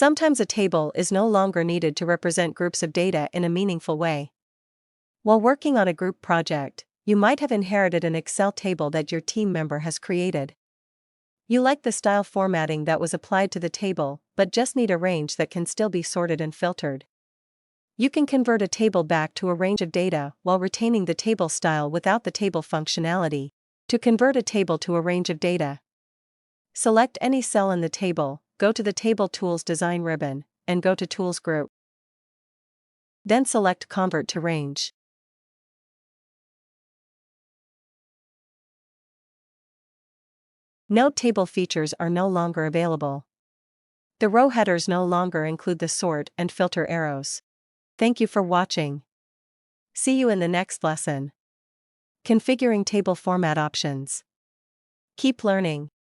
Sometimes a table is no longer needed to represent groups of data in a meaningful way. While working on a group project, you might have inherited an Excel table that your team member has created. You like the style formatting that was applied to the table, but just need a range that can still be sorted and filtered. You can convert a table back to a range of data while retaining the table style without the table functionality. To convert a table to a range of data, select any cell in the table, go to the Table Tools Design ribbon, and go to Tools Group. Then select Convert to Range. Note table features are no longer available. The row headers no longer include the sort and filter arrows. Thank you for watching. See you in the next lesson. Configuring table format options. Keep learning.